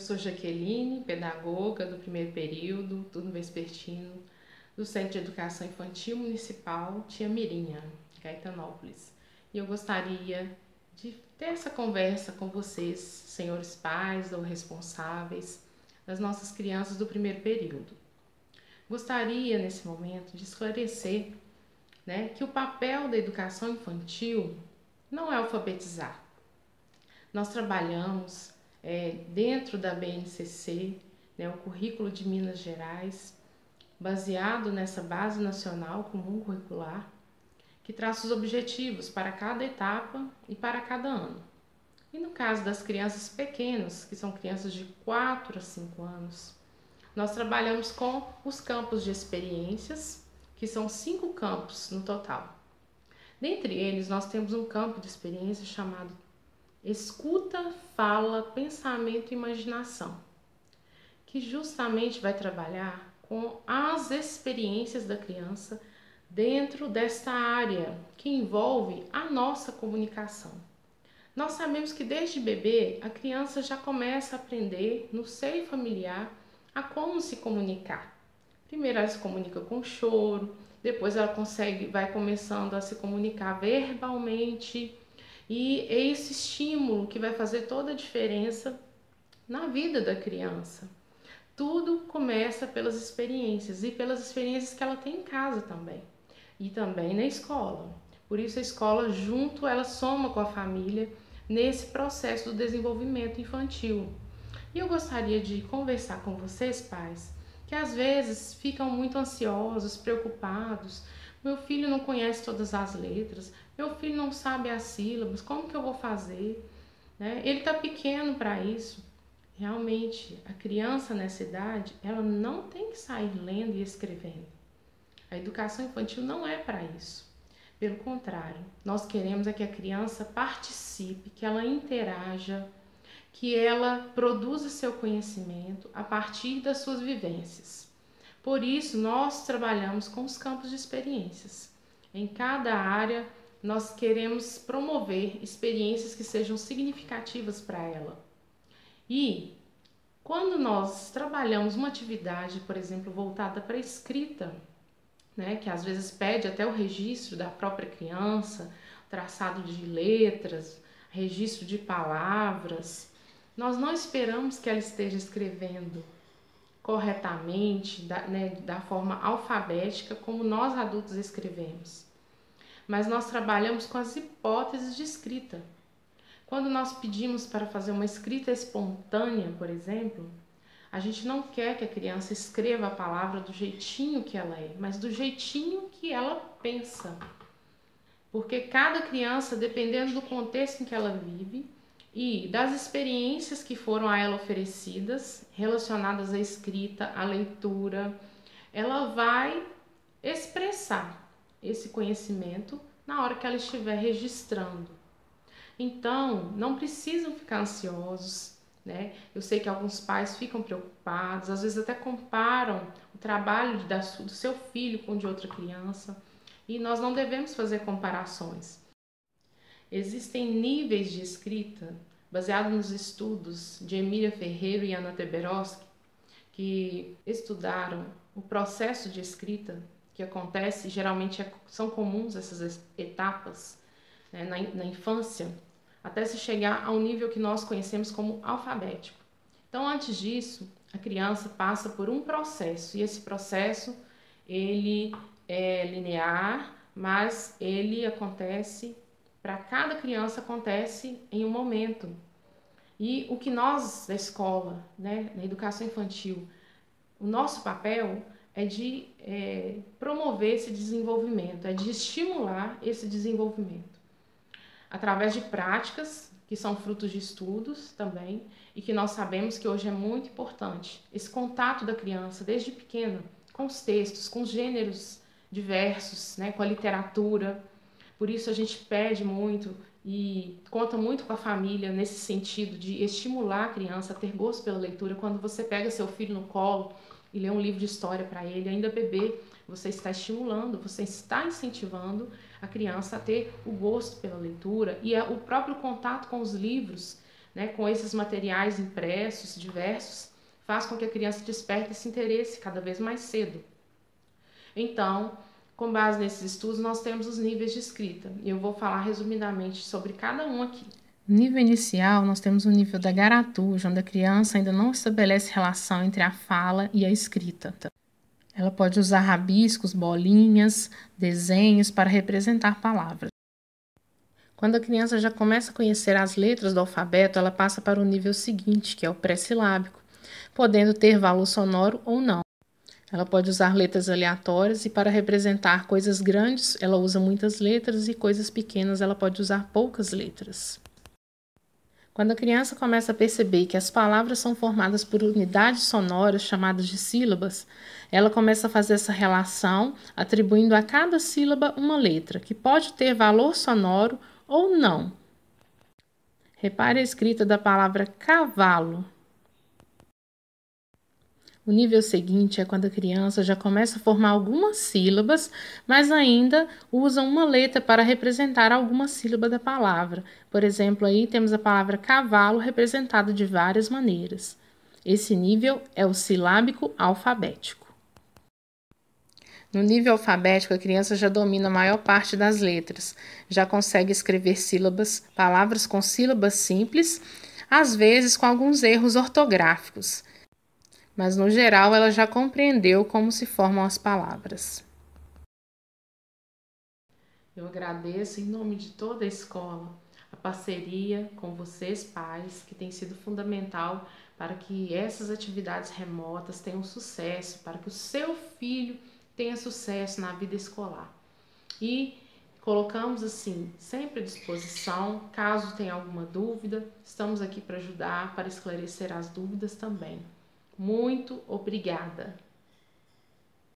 sou Jaqueline, pedagoga do primeiro período, turno vespertino, do Centro de Educação Infantil Municipal Tia Mirinha, Caetanópolis. E eu gostaria de ter essa conversa com vocês, senhores pais ou responsáveis das nossas crianças do primeiro período. Gostaria, nesse momento, de esclarecer, que o papel da educação infantil não é alfabetizar. Nós trabalhamos dentro da BNCC, o currículo de Minas Gerais, baseado nessa base nacional comum curricular, que traça os objetivos para cada etapa e para cada ano. E no caso das crianças pequenas, que são crianças de 4 a 5 anos, nós trabalhamos com os campos de experiências, que são 5 campos no total. Dentre eles, nós temos um campo de experiência chamado Escuta, Fala, Pensamento e Imaginação, que justamente vai trabalhar com as experiências da criança dentro desta área que envolve a nossa comunicação. Nós sabemos que desde bebê a criança já começa a aprender no seio familiar a como se comunicar. Primeiro ela se comunica com choro, depois ela vai começando a se comunicar verbalmente, e é esse estímulo que vai fazer toda a diferença na vida da criança. Tudo começa pelas experiências e pelas experiências que ela tem em casa também. E também na escola. Por isso a escola ela soma com a família nesse processo do desenvolvimento infantil. E eu gostaria de conversar com vocês, pais, que às vezes ficam muito ansiosos, preocupados. Meu filho não conhece todas as letras, meu filho não sabe as sílabas, como que eu vou fazer? Ele está pequeno para isso. Realmente, a criança nessa idade, ela não tem que sair lendo e escrevendo. A educação infantil não é para isso. Pelo contrário, nós queremos que a criança participe, que ela interaja, que ela produza seu conhecimento a partir das suas vivências. Por isso, nós trabalhamos com os campos de experiências. Em cada área, nós queremos promover experiências que sejam significativas para ela. E quando nós trabalhamos uma atividade, por exemplo, voltada para a escrita, que às vezes pede até o registro da própria criança, traçado de letras, registro de palavras, nós não esperamos que ela esteja escrevendo corretamente, da forma alfabética, como nós adultos escrevemos. Mas nós trabalhamos com as hipóteses de escrita. Quando nós pedimos para fazer uma escrita espontânea, por exemplo, a gente não quer que a criança escreva a palavra do jeitinho que ela é, mas do jeitinho que ela pensa. Porque cada criança, dependendo do contexto em que ela vive e das experiências que foram a ela oferecidas, relacionadas à escrita, à leitura, ela vai expressar esse conhecimento na hora que ela estiver registrando. Então, não precisam ficar ansiosos, Eu sei que alguns pais ficam preocupados, às vezes até comparam o trabalho do seu filho com o de outra criança, e nós não devemos fazer comparações. Existem níveis de escrita, baseados nos estudos de Emília Ferreiro e Ana Teberoski, que estudaram o processo de escrita que acontece, geralmente são comuns essas etapas na infância, até se chegar ao nível que nós conhecemos como alfabético. Então, antes disso, a criança passa por um processo, e esse processo ele é linear, mas ele acontece, para cada criança acontece em um momento. E o que nós, da escola, na educação infantil, o nosso papel é de promover esse desenvolvimento, é de estimular esse desenvolvimento. Através de práticas, que são frutos de estudos também, e que nós sabemos que hoje é muito importante. Esse contato da criança, desde pequena, com os textos, com os gêneros diversos, com a literatura. Por isso a gente pede muito e conta muito com a família nesse sentido de estimular a criança a ter gosto pela leitura. Quando você pega seu filho no colo e lê um livro de história para ele, ainda bebê, você está estimulando, você está incentivando a criança a ter o gosto pela leitura, e o próprio contato com os livros né, com esses materiais impressos diversos, faz com que a criança desperte esse interesse cada vez mais cedo. Então, com base nesses estudos, nós temos os níveis de escrita, e eu vou falar resumidamente sobre cada um aqui. No nível inicial, nós temos o nível da garatuja, onde a criança ainda não estabelece relação entre a fala e a escrita. Ela pode usar rabiscos, bolinhas, desenhos para representar palavras. Quando a criança já começa a conhecer as letras do alfabeto, ela passa para o nível seguinte, que é o pré-silábico, podendo ter valor sonoro ou não. Ela pode usar letras aleatórias e para representar coisas grandes, ela usa muitas letras e coisas pequenas, ela pode usar poucas letras. Quando a criança começa a perceber que as palavras são formadas por unidades sonoras chamadas de sílabas, ela começa a fazer essa relação, atribuindo a cada sílaba uma letra, que pode ter valor sonoro ou não. Repare a escrita da palavra cavalo. O nível seguinte é quando a criança já começa a formar algumas sílabas, mas ainda usa uma letra para representar alguma sílaba da palavra. Por exemplo, aí temos a palavra cavalo representada de várias maneiras. Esse nível é o silábico alfabético. No nível alfabético, a criança já domina a maior parte das letras, já consegue escrever sílabas, palavras com sílabas simples, às vezes com alguns erros ortográficos. Mas, no geral, ela já compreendeu como se formam as palavras. Eu agradeço, em nome de toda a escola, a parceria com vocês, pais, que tem sido fundamental para que essas atividades remotas tenham sucesso, para que o seu filho tenha sucesso na vida escolar. E colocamos, assim, sempre à disposição, caso tenha alguma dúvida, estamos aqui para ajudar, para esclarecer as dúvidas também. Muito obrigada!